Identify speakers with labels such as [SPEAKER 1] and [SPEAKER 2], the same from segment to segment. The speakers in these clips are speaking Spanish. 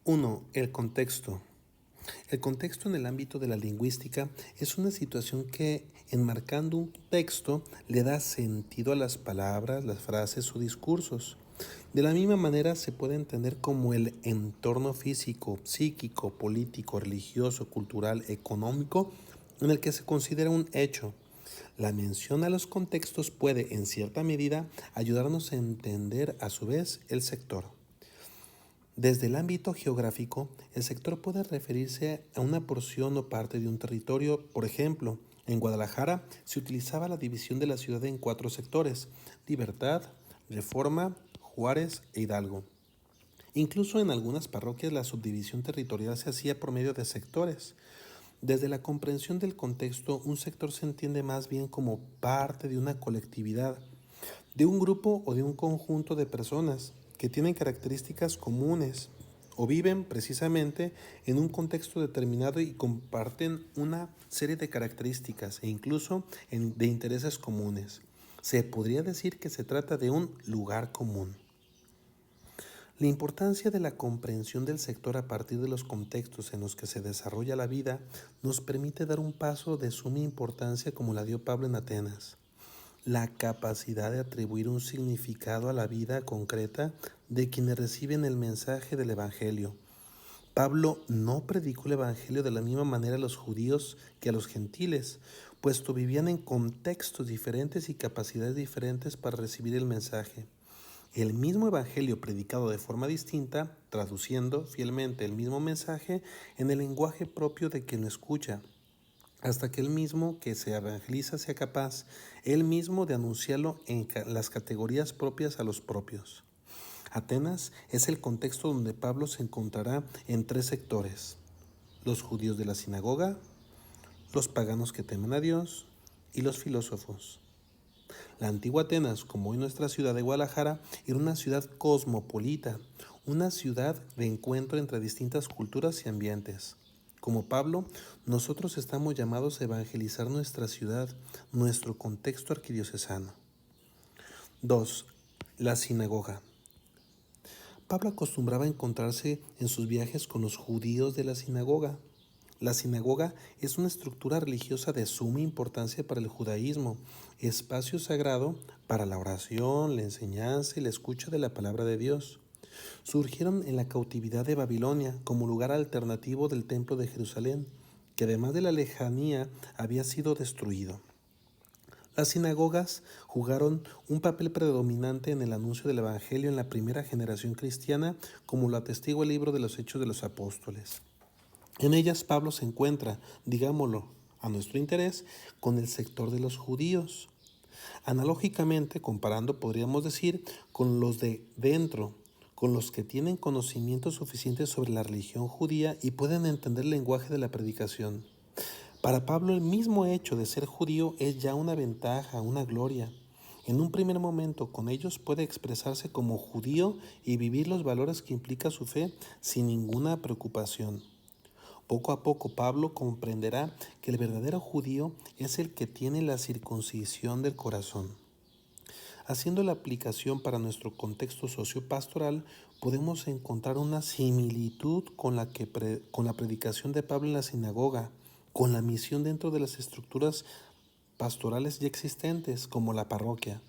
[SPEAKER 1] 1. El contexto. El contexto en el ámbito de la lingüística es una situación que, enmarcando un texto, le da sentido a las palabras, las frases o discursos. De la misma manera se puede entender como el entorno físico, psíquico, político, religioso, cultural, económico en el que se considera un hecho. La mención a los contextos puede, en cierta medida, ayudarnos a entender a su vez el sector. Desde el ámbito geográfico, el sector puede referirse a una porción o parte de un territorio. Por ejemplo, en Guadalajara se utilizaba la división de la ciudad en 4 sectores: Libertad, Reforma, Juárez e Hidalgo. Incluso en algunas parroquias la subdivisión territorial se hacía por medio de sectores. Desde la comprensión del contexto, un sector se entiende más bien como parte de una colectividad, de un grupo o de un conjunto de personas que tienen características comunes o viven precisamente en un contexto determinado y comparten una serie de características e incluso de intereses comunes. Se podría decir que se trata de un lugar común. La importancia de la comprensión del sector a partir de los contextos en los que se desarrolla la vida nos permite dar un paso de suma importancia como la dio Pablo en Atenas: la capacidad de atribuir un significado a la vida concreta de quienes reciben el mensaje del Evangelio. Pablo no predicó el Evangelio de la misma manera a los judíos que a los gentiles, puesto vivían en contextos diferentes y capacidades diferentes para recibir el mensaje. El mismo Evangelio predicado de forma distinta, traduciendo fielmente el mismo mensaje en el lenguaje propio de quien lo escucha, hasta que el mismo que se evangeliza sea capaz, él mismo, de anunciarlo en las categorías propias a los propios. Atenas es el contexto donde Pablo se encontrará en 3 sectores: los judíos de la sinagoga, los paganos que temen a Dios y los filósofos. La antigua Atenas, como hoy nuestra ciudad de Guadalajara, era una ciudad cosmopolita, una ciudad de encuentro entre distintas culturas y ambientes. Como Pablo, nosotros estamos llamados a evangelizar nuestra ciudad, nuestro contexto arquidiocesano. 2. La sinagoga. Pablo acostumbraba a encontrarse en sus viajes con los judíos de la sinagoga. La sinagoga es una estructura religiosa de suma importancia para el judaísmo, espacio sagrado para la oración, la enseñanza y la escucha de la palabra de Dios. Surgieron en la cautividad de Babilonia como lugar alternativo del templo de Jerusalén, que además de la lejanía había sido destruido. Las sinagogas jugaron un papel predominante en el anuncio del Evangelio en la primera generación cristiana, como lo atestigua el libro de los Hechos de los Apóstoles. En ellas Pablo se encuentra, digámoslo, a nuestro interés, con el sector de los judíos. Analógicamente, comparando, podríamos decir, con los de dentro, con los que tienen conocimiento suficiente sobre la religión judía y pueden entender el lenguaje de la predicación. Para Pablo, el mismo hecho de ser judío es ya una ventaja, una gloria. En un primer momento, con ellos puede expresarse como judío y vivir los valores que implica su fe sin ninguna preocupación. Poco a poco Pablo comprenderá que el verdadero judío es el que tiene la circuncisión del corazón. Haciendo la aplicación para nuestro contexto sociopastoral, podemos encontrar una similitud con la predicación de Pablo en la sinagoga, con la misión dentro de las estructuras pastorales ya existentes, como la parroquia.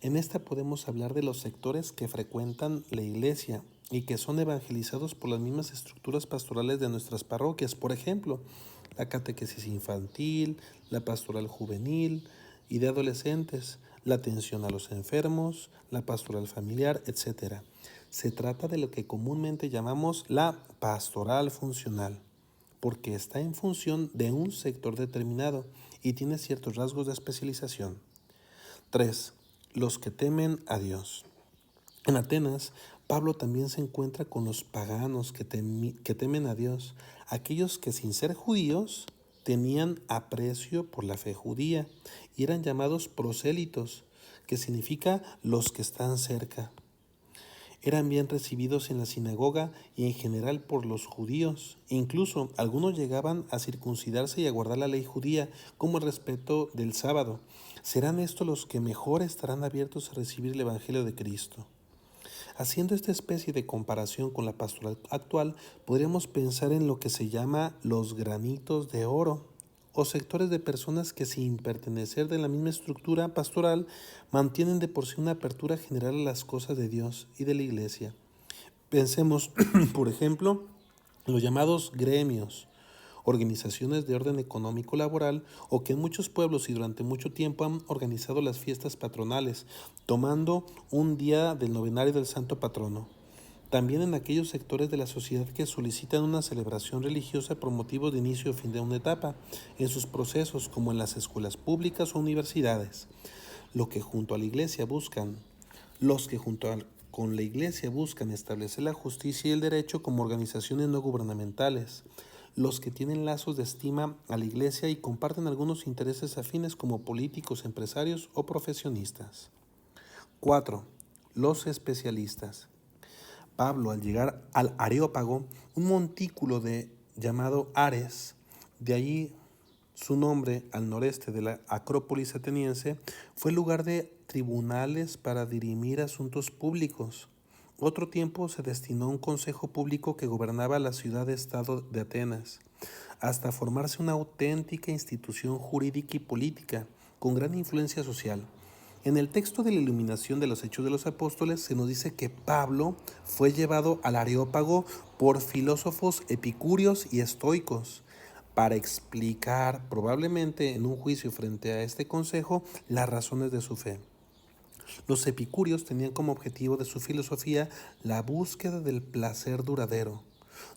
[SPEAKER 1] En esta podemos hablar de los sectores que frecuentan la iglesia y que son evangelizados por las mismas estructuras pastorales de nuestras parroquias. Por ejemplo, la catequesis infantil, la pastoral juvenil y de adolescentes, la atención a los enfermos, la pastoral familiar, etc. Se trata de lo que comúnmente llamamos la pastoral funcional, porque está en función de un sector determinado y tiene ciertos rasgos de especialización. 3. Los que temen a Dios. En Atenas, Pablo también se encuentra con los paganos que temen a Dios, aquellos que sin ser judíos tenían aprecio por la fe judía y eran llamados prosélitos, que significa los que están cerca. Eran bien recibidos en la sinagoga y en general por los judíos. Incluso algunos llegaban a circuncidarse y a guardar la ley judía, como el respeto del sábado. ¿Serán estos los que mejor estarán abiertos a recibir el Evangelio de Cristo? Haciendo esta especie de comparación con la pastoral actual, podríamos pensar en lo que se llama los granitos de oro, o sectores de personas que sin pertenecer de la misma estructura pastoral mantienen de por sí una apertura general a las cosas de Dios y de la Iglesia. Pensemos, por ejemplo, en los llamados gremios, organizaciones de orden económico laboral o que en muchos pueblos y durante mucho tiempo han organizado las fiestas patronales, tomando un día del novenario del Santo Patrono. También en aquellos sectores de la sociedad que solicitan una celebración religiosa por motivos de inicio o fin de una etapa, en sus procesos como en las escuelas públicas o universidades. Lo que junto a la Iglesia buscan, los que con la Iglesia buscan establecer la justicia y el derecho como organizaciones no gubernamentales, los que tienen lazos de estima a la Iglesia y comparten algunos intereses afines como políticos, empresarios o profesionistas. 4. Los especialistas. Pablo, al llegar al Areópago, un montículo llamado Ares, de allí su nombre al noreste de la Acrópolis ateniense, fue lugar de tribunales para dirimir asuntos públicos. Otro tiempo se destinó a un consejo público que gobernaba la ciudad-estado de Atenas, hasta formarse una auténtica institución jurídica y política, con gran influencia social. En el texto de la iluminación de los Hechos de los Apóstoles se nos dice que Pablo fue llevado al Areópago por filósofos epicúreos y estoicos para explicar, probablemente en un juicio frente a este consejo, las razones de su fe. Los epicúreos tenían como objetivo de su filosofía la búsqueda del placer duradero.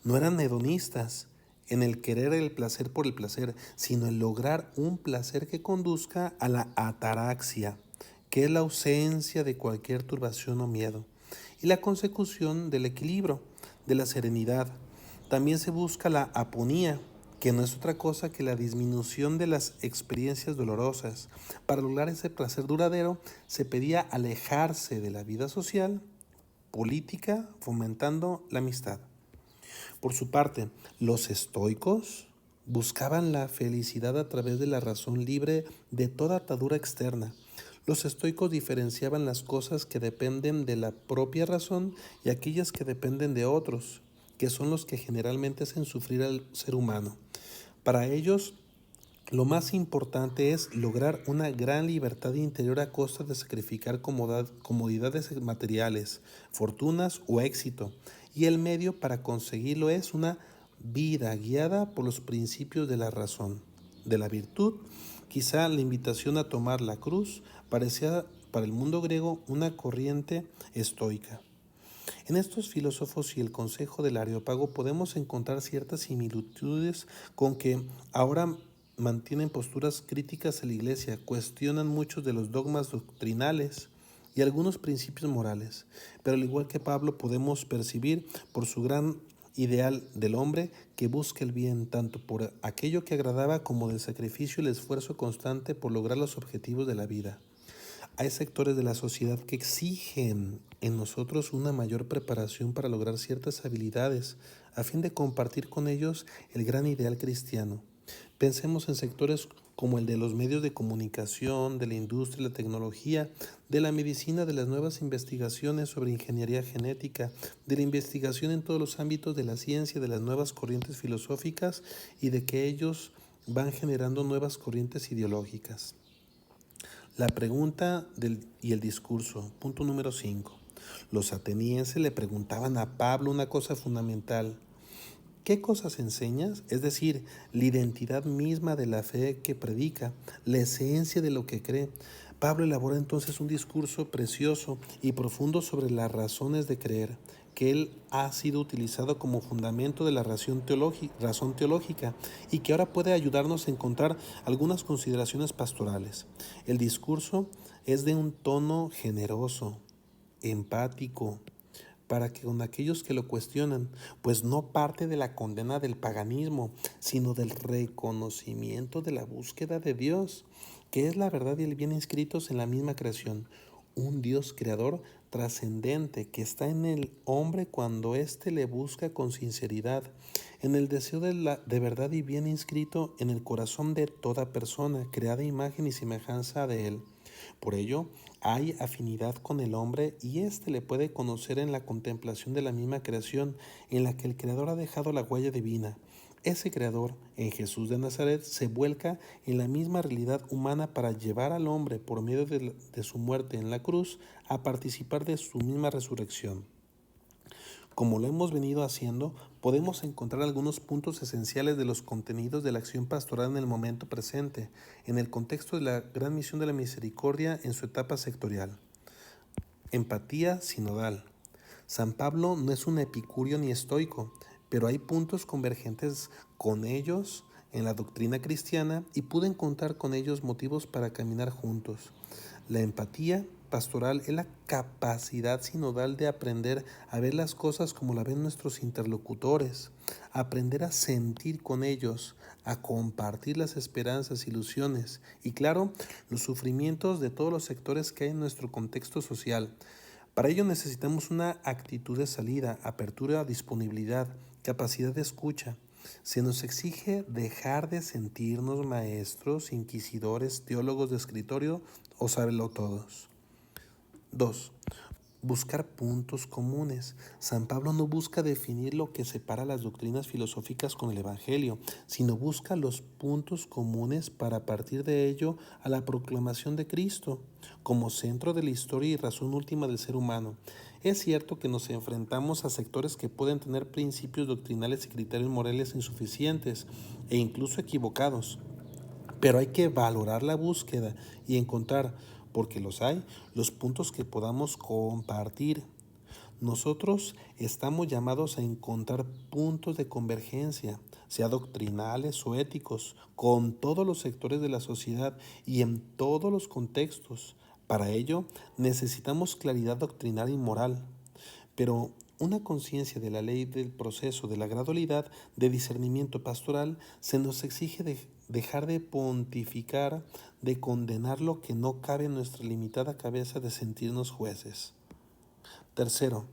[SPEAKER 1] No eran hedonistas en el querer el placer por el placer, sino el lograr un placer que conduzca a la ataraxia, que es la ausencia de cualquier turbación o miedo, y la consecución del equilibrio, de la serenidad. También se busca la aponía, que no es otra cosa que la disminución de las experiencias dolorosas. Para lograr ese placer duradero, se pedía alejarse de la vida social, política, fomentando la amistad. Por su parte, los estoicos buscaban la felicidad a través de la razón libre de toda atadura externa. Los estoicos diferenciaban las cosas que dependen de la propia razón y aquellas que dependen de otros, que son los que generalmente hacen sufrir al ser humano. Para ellos, lo más importante es lograr una gran libertad interior a costa de sacrificar comodidades materiales, fortunas o éxito, y el medio para conseguirlo es una vida guiada por los principios de la razón, de la virtud. Quizá la invitación a tomar la cruz parecía para el mundo griego una corriente estoica. En estos filósofos y el consejo del Areópago podemos encontrar ciertas similitudes con que ahora mantienen posturas críticas a la Iglesia, cuestionan muchos de los dogmas doctrinales y algunos principios morales, pero al igual que Pablo podemos percibir por su gran ideal del hombre que busca el bien tanto por aquello que agradaba como del sacrificio y el esfuerzo constante por lograr los objetivos de la vida. Hay sectores de la sociedad que exigen en nosotros una mayor preparación para lograr ciertas habilidades, a fin de compartir con ellos el gran ideal cristiano. Pensemos en sectores como el de los medios de comunicación, de la industria, la tecnología, de la medicina, de las nuevas investigaciones sobre ingeniería genética, de la investigación en todos los ámbitos de la ciencia, de las nuevas corrientes filosóficas y de que ellos van generando nuevas corrientes ideológicas. La pregunta y el discurso. Punto número 5. Los atenienses le preguntaban a Pablo una cosa fundamental. ¿Qué cosas enseñas? Es decir, la identidad misma de la fe que predica, la esencia de lo que cree. Pablo elabora entonces un discurso precioso y profundo sobre las razones de creer, que él ha sido utilizado como fundamento de la razón teológica y que ahora puede ayudarnos a encontrar algunas consideraciones pastorales. El discurso es de un tono generoso, empático, para que con aquellos que lo cuestionan, pues no parte de la condena del paganismo, sino del reconocimiento de la búsqueda de Dios, que es la verdad y el bien inscritos en la misma creación. Un Dios creador trascendente que está en el hombre cuando éste le busca con sinceridad, en el deseo de verdad y bien inscrito en el corazón de toda persona, creada a imagen y semejanza de él. Por ello, hay afinidad con el hombre y éste le puede conocer en la contemplación de la misma creación en la que el Creador ha dejado la huella divina. Ese Creador, en Jesús de Nazaret, se vuelca en la misma realidad humana para llevar al hombre, por medio de su muerte en la cruz, a participar de su misma resurrección. Como lo hemos venido haciendo, podemos encontrar algunos puntos esenciales de los contenidos de la acción pastoral en el momento presente, en el contexto de la gran misión de la misericordia en su etapa sectorial. Empatía sinodal. San Pablo no es un epicurio ni estoico, pero hay puntos convergentes con ellos en la doctrina cristiana y pudo encontrar con ellos motivos para caminar juntos. La empatía pastoral es la capacidad sinodal de aprender a ver las cosas como la ven nuestros interlocutores, aprender a sentir con ellos, a compartir las esperanzas, ilusiones y, claro, los sufrimientos de todos los sectores que hay en nuestro contexto social. Para ello necesitamos una actitud de salida, apertura, disponibilidad, capacidad de escucha. Se nos exige dejar de sentirnos maestros, inquisidores, teólogos de escritorio o sabelotodos. 2. Buscar puntos comunes. San Pablo no busca definir lo que separa las doctrinas filosóficas con el Evangelio, sino busca los puntos comunes para partir de ello a la proclamación de Cristo, como centro de la historia y razón última del ser humano. Es cierto que nos enfrentamos a sectores que pueden tener principios doctrinales y criterios morales insuficientes e incluso equivocados. Pero hay que valorar la búsqueda y encontrar, porque los hay, los puntos que podamos compartir. Nosotros estamos llamados a encontrar puntos de convergencia, sea doctrinales o éticos, con todos los sectores de la sociedad y en todos los contextos. Para ello necesitamos claridad doctrinal y moral, pero una conciencia de la ley del proceso de la gradualidad de discernimiento pastoral se nos exige dejar de pontificar, de condenar lo que no cabe en nuestra limitada cabeza de sentirnos jueces. Tercero,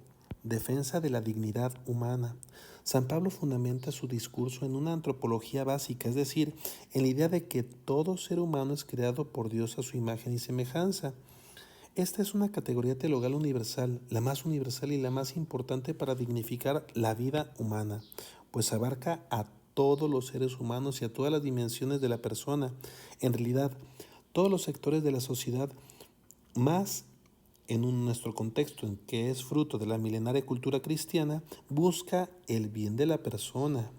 [SPEAKER 1] defensa de la dignidad humana. San Pablo fundamenta su discurso en una antropología básica, es decir, en la idea de que todo ser humano es creado por Dios a su imagen y semejanza. Esta es una categoría teologal universal, la más universal y la más importante para dignificar la vida humana, pues abarca a todos los seres humanos y a todas las dimensiones de la persona. En realidad, todos los sectores de la sociedad, más en nuestro contexto en que es fruto de la milenaria cultura cristiana, busca el bien de la persona.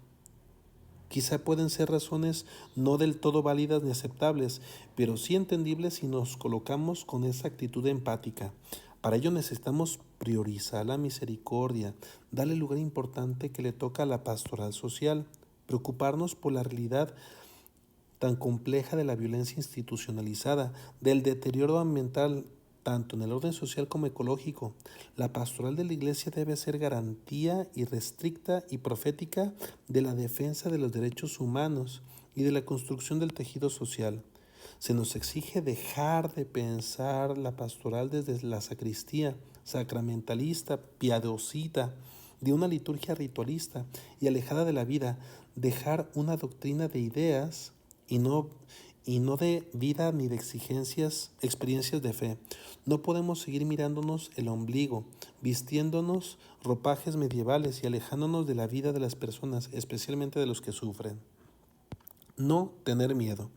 [SPEAKER 1] Quizá pueden ser razones no del todo válidas ni aceptables, pero sí entendibles si nos colocamos con esa actitud empática. Para ello necesitamos priorizar la misericordia, darle lugar importante que le toca a la pastoral social, preocuparnos por la realidad tan compleja de la violencia institucionalizada, del deterioro ambiental, tanto en el orden social como ecológico. La pastoral de la Iglesia debe ser garantía irrestricta y profética de la defensa de los derechos humanos y de la construcción del tejido social. Se nos exige dejar de pensar la pastoral desde la sacristía, sacramentalista, piadosita, de una liturgia ritualista y alejada de la vida, dejar una doctrina de ideas y no de vida ni de experiencias de fe. No podemos seguir mirándonos el ombligo, vistiéndonos ropajes medievales y alejándonos de la vida de las personas, especialmente de los que sufren. No tener miedo.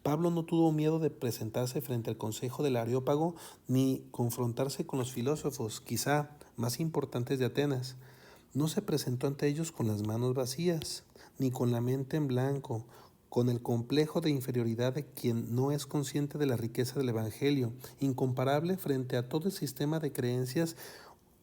[SPEAKER 1] Pablo no tuvo miedo de presentarse frente al consejo del Areópago ni confrontarse con los filósofos, quizá más importantes de Atenas. No se presentó ante ellos con las manos vacías, ni con la mente en blanco, con el complejo de inferioridad de quien no es consciente de la riqueza del Evangelio, incomparable frente a todo el sistema de creencias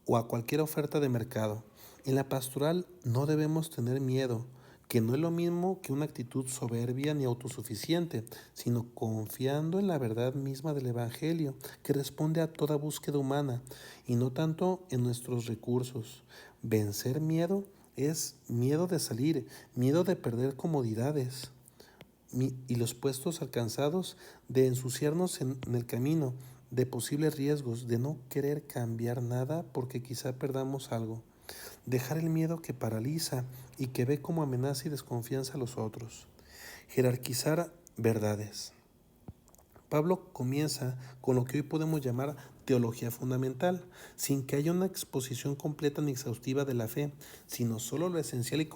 [SPEAKER 1] o a cualquier oferta de mercado. En la pastoral no debemos tener miedo, que no es lo mismo que una actitud soberbia ni autosuficiente, sino confiando en la verdad misma del Evangelio, que responde a toda búsqueda humana, y no tanto en nuestros recursos. Vencer miedo es miedo de salir, miedo de perder comodidades y los puestos alcanzados, de ensuciarnos en el camino, de posibles riesgos, de no querer cambiar nada porque quizá perdamos algo. Dejar el miedo que paraliza y que ve como amenaza y desconfianza a los otros. Jerarquizar verdades. Pablo comienza con lo que hoy podemos llamar teología fundamental, sin que haya una exposición completa ni exhaustiva de la fe, sino solo lo esencial y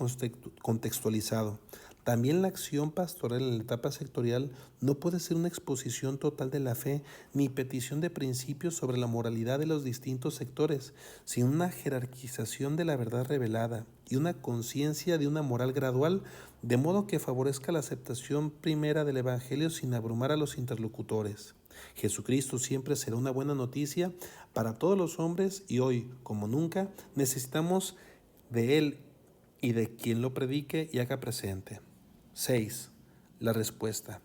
[SPEAKER 1] contextualizado. También la acción pastoral en la etapa sectorial no puede ser una exposición total de la fe ni petición de principios sobre la moralidad de los distintos sectores, sino una jerarquización de la verdad revelada y una conciencia de una moral gradual, de modo que favorezca la aceptación primera del Evangelio sin abrumar a los interlocutores. Jesucristo siempre será una buena noticia para todos los hombres y hoy, como nunca, necesitamos de Él y de quien lo predique y haga presente. 6. La respuesta.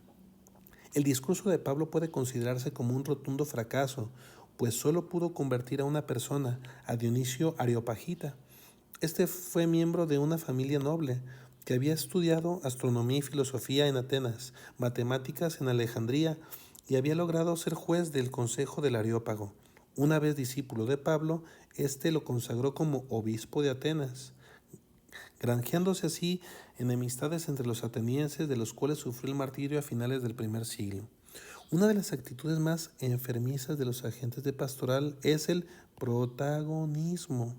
[SPEAKER 1] El discurso de Pablo puede considerarse como un rotundo fracaso, pues solo pudo convertir a una persona, a Dionisio Areopagita. Este fue miembro de una familia noble que había estudiado astronomía y filosofía en Atenas, matemáticas en Alejandría y había logrado ser juez del consejo del Areópago. Una vez discípulo de Pablo, este lo consagró como obispo de Atenas, granjeándose así enemistades entre los atenienses, de los cuales sufrió el martirio a finales del primer siglo. Una de las actitudes más enfermizas de los agentes de pastoral es el protagonismo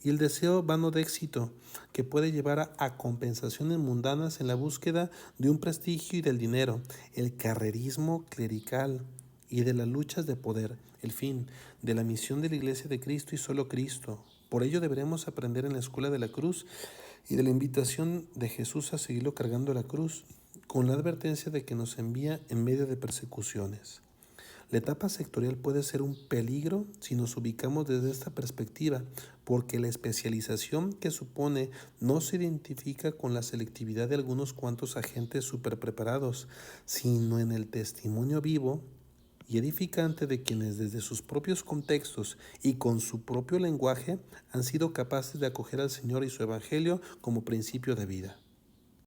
[SPEAKER 1] y el deseo vano de éxito, que puede llevar a compensaciones mundanas en la búsqueda de un prestigio y del dinero, el carrerismo clerical y de las luchas de poder, el fin de la misión de la Iglesia de Cristo y solo Cristo. Por ello deberemos aprender en la escuela de la cruz y de la invitación de Jesús a seguirlo cargando la cruz, con la advertencia de que nos envía en medio de persecuciones. La etapa sectorial puede ser un peligro si nos ubicamos desde esta perspectiva, porque la especialización que supone no se identifica con la selectividad de algunos cuantos agentes superpreparados, sino en el testimonio vivo y edificante de quienes desde sus propios contextos y con su propio lenguaje han sido capaces de acoger al Señor y su Evangelio como principio de vida.